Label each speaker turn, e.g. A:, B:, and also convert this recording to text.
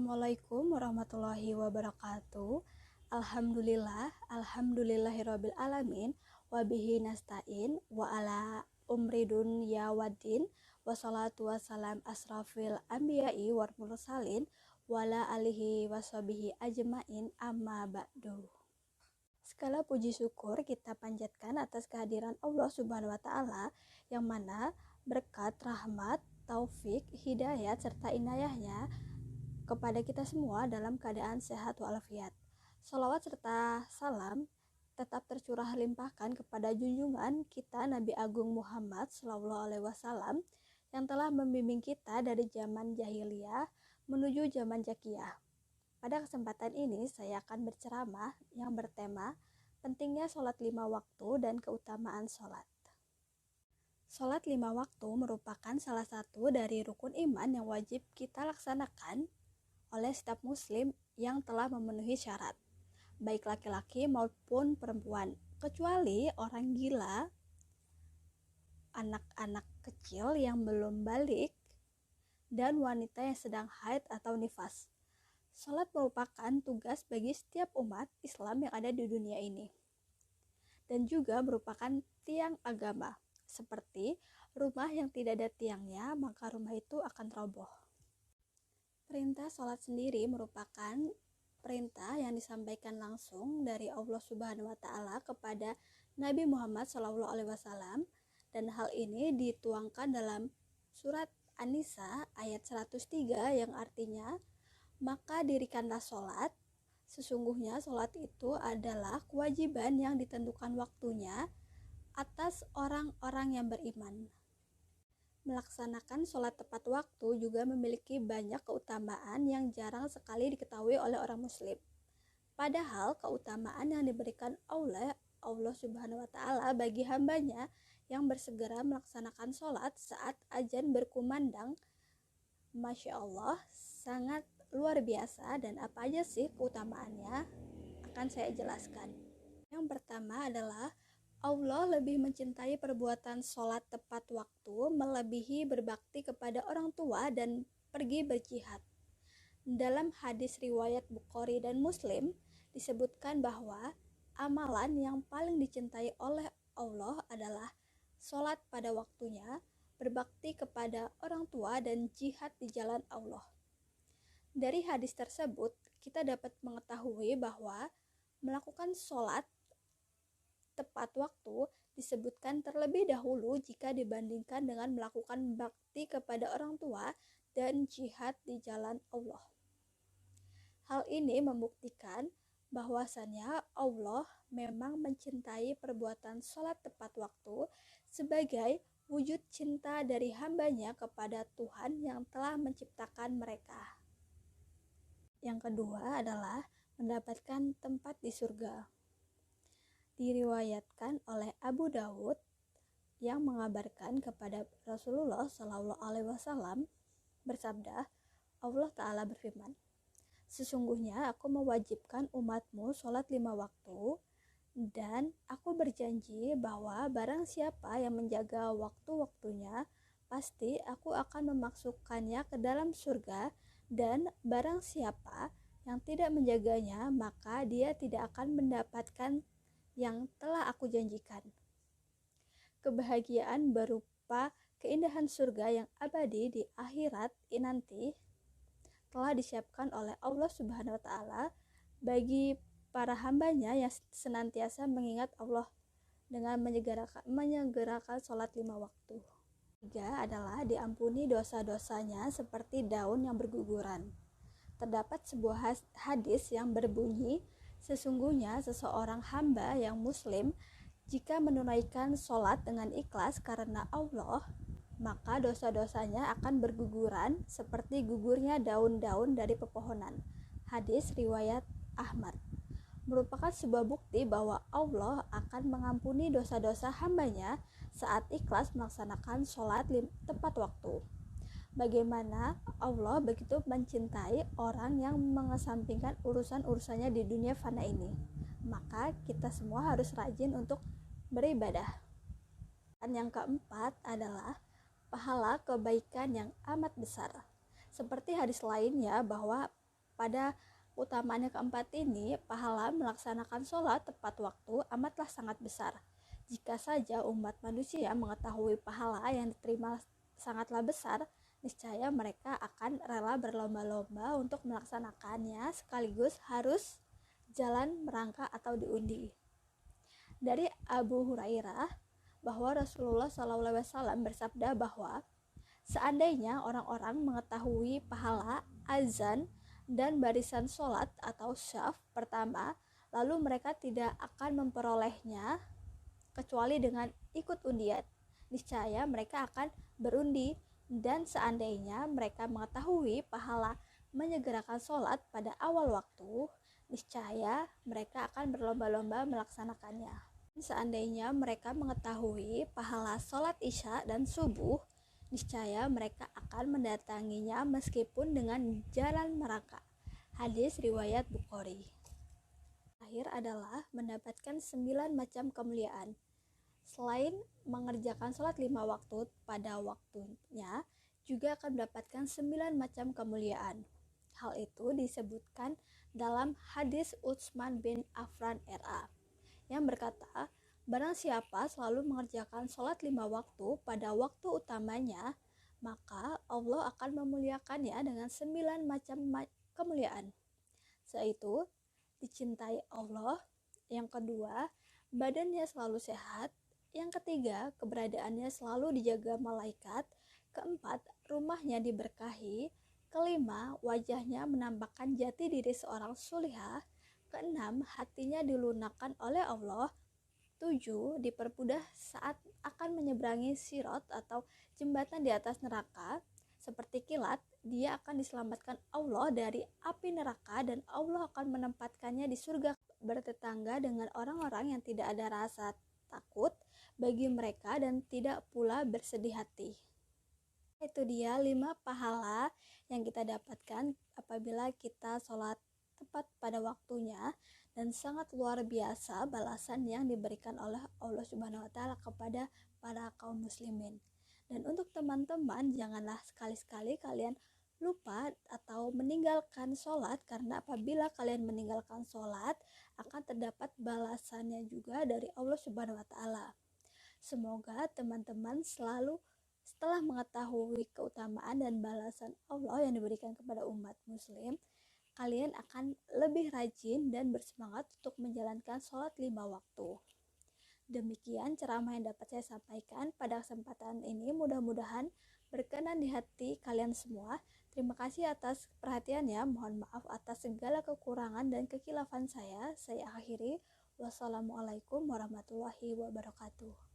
A: Assalamualaikum warahmatullahi wabarakatuh. Alhamdulillahirabbil alamin wa bihi nasta'in wa ala umri dunya waddin wassalatu wassalam asrafil anbiya'i wal mursalin wa ala alihi washabihi ajmain amma ba'du. Segala puji syukur kita panjatkan atas kehadiran Allah Subhanahu wa taala yang mana berkat, rahmat, taufik, hidayat serta inayahnya kepada kita semua dalam keadaan sehat walafiat. Sholawat serta salam tetap tercurah limpahkan kepada junjungan kita Nabi Agung Muhammad SAW yang telah membimbing kita dari zaman jahiliyah menuju zaman jakiyah. Pada kesempatan ini saya akan berceramah yang bertema pentingnya sholat 5 waktu dan keutamaan sholat. Sholat 5 waktu merupakan salah satu dari rukun iman yang wajib kita laksanakan oleh setiap muslim yang telah memenuhi syarat, baik laki-laki maupun perempuan, kecuali orang gila, anak-anak kecil yang belum balik, dan wanita yang sedang haid atau nifas. Salat merupakan tugas bagi setiap umat Islam yang ada di dunia ini, dan juga merupakan tiang agama. Seperti rumah yang tidak ada tiangnya, maka rumah itu akan roboh. Perintah sholat sendiri merupakan perintah yang disampaikan langsung dari Allah Subhanahu wa taala kepada Nabi Muhammad SAW, dan hal ini dituangkan dalam surat An-Nisa ayat 103 yang artinya, maka dirikanlah sholat, sesungguhnya sholat itu adalah kewajiban yang ditentukan waktunya atas orang-orang yang beriman. Melaksanakan sholat tepat waktu juga memiliki banyak keutamaan yang jarang sekali diketahui oleh orang muslim. Padahal keutamaan yang diberikan oleh Allah Subhanahu wa taala bagi hambanya yang bersegera melaksanakan sholat saat azan berkumandang, Masya Allah, sangat luar biasa. Dan apa aja sih keutamaannya? Akan saya jelaskan. Yang pertama adalah Allah lebih mencintai perbuatan sholat tepat waktu melebihi berbakti kepada orang tua dan pergi berjihad. Dalam hadis riwayat Bukhari dan Muslim disebutkan bahwa amalan yang paling dicintai oleh Allah adalah sholat pada waktunya, berbakti kepada orang tua, dan jihad di jalan Allah. Dari hadis tersebut kita dapat mengetahui bahwa melakukan sholat tepat waktu disebutkan terlebih dahulu jika dibandingkan dengan melakukan bakti kepada orang tua dan jihad di jalan Allah. Hal ini membuktikan bahwasannya Allah memang mencintai perbuatan sholat tepat waktu sebagai wujud cinta dari hambanya kepada Tuhan yang telah menciptakan mereka. Yang kedua adalah mendapatkan tempat di surga. Diriwayatkan oleh Abu Dawud yang mengabarkan kepada Rasulullah SAW bersabda, Allah Ta'ala berfirman, sesungguhnya aku mewajibkan umatmu sholat 5 waktu, dan aku berjanji bahwa barang siapa yang menjaga waktu-waktunya, pasti aku akan memasukkannya ke dalam surga, dan barang siapa yang tidak menjaganya, maka dia tidak akan mendapatkan yang telah aku janjikan. Kebahagiaan berupa keindahan surga yang abadi di akhirat nanti telah disiapkan oleh Allah Subhanahu wa taala bagi para hambanya yang senantiasa mengingat Allah dengan menyegerakan sholat 5 waktu. Tiga adalah diampuni dosa-dosanya seperti daun yang berguguran. Terdapat sebuah hadis yang berbunyi, sesungguhnya seseorang hamba yang muslim jika menunaikan sholat dengan ikhlas karena Allah, maka dosa-dosanya akan berguguran seperti gugurnya daun-daun dari pepohonan. Hadis riwayat Ahmad. Merupakan sebuah bukti bahwa Allah akan mengampuni dosa-dosa hambanya saat ikhlas melaksanakan sholat tepat waktu. Bagaimana Allah begitu mencintai orang yang mengesampingkan urusan-urusannya di dunia fana ini. Maka kita semua harus rajin untuk beribadah. Dan yang keempat adalah pahala kebaikan yang amat besar. Seperti hadis lainnya bahwa Pada keutamaan yang keempat ini, pahala melaksanakan sholat tepat waktu amatlah sangat besar. Jika saja umat manusia mengetahui pahala yang diterima sangatlah besar, niscaya mereka akan rela berlomba-lomba untuk melaksanakannya sekaligus harus jalan merangkak atau diundi. Dari Abu Hurairah bahwa Rasulullah SAW bersabda bahwa seandainya orang-orang mengetahui pahala azan dan barisan sholat atau syaf pertama, lalu mereka tidak akan memperolehnya kecuali dengan ikut undian. Niscaya mereka akan berundi, dan seandainya mereka mengetahui pahala menyegerakan sholat pada awal waktu, niscaya mereka akan berlomba-lomba melaksanakannya. Seandainya mereka mengetahui pahala sholat isya dan subuh, niscaya mereka akan mendatanginya meskipun dengan jalan merangkak. Hadis riwayat Bukhari. Akhir adalah mendapatkan 9 macam kemuliaan. Selain mengerjakan sholat 5 waktu pada waktunya, juga akan mendapatkan 9 macam kemuliaan. Hal itu disebutkan dalam hadis Utsman bin Affan RA yang berkata, barang siapa selalu mengerjakan sholat 5 waktu pada waktu utamanya, maka Allah akan memuliakannya dengan 9 macam kemuliaan. Yaitu dicintai Allah, yang kedua badannya selalu sehat, yang ketiga keberadaannya selalu dijaga malaikat, keempat rumahnya diberkahi, kelima wajahnya menampakkan jati diri seorang sulihah, keenam hatinya dilunakkan oleh Allah, 7 dipermudah saat akan menyeberangi sirat atau jembatan di atas neraka, seperti kilat dia akan diselamatkan Allah dari api neraka dan Allah akan menempatkannya di surga bertetangga dengan orang-orang yang tidak ada rasa takut bagi mereka dan tidak pula bersedih hati. Itu dia 5 pahala yang kita dapatkan apabila kita sholat tepat pada waktunya, dan sangat luar biasa balasan yang diberikan oleh Allah Subhanahu wa taala kepada para kaum muslimin. Dan untuk teman-teman, janganlah sekali-sekali kalian lupa atau meninggalkan sholat, karena apabila kalian meninggalkan sholat akan terdapat balasannya juga dari Allah Subhanahu wa taala. Semoga teman-teman selalu setelah mengetahui keutamaan dan balasan Allah yang diberikan kepada umat muslim, kalian akan lebih rajin dan bersemangat untuk menjalankan sholat 5 waktu. Demikian ceramah yang dapat saya sampaikan pada kesempatan ini, mudah-mudahan berkenan di hati kalian semua. Terima kasih atas perhatiannya, mohon maaf atas segala kekurangan dan kekhilafan saya. Saya akhiri, wassalamualaikum warahmatullahi wabarakatuh.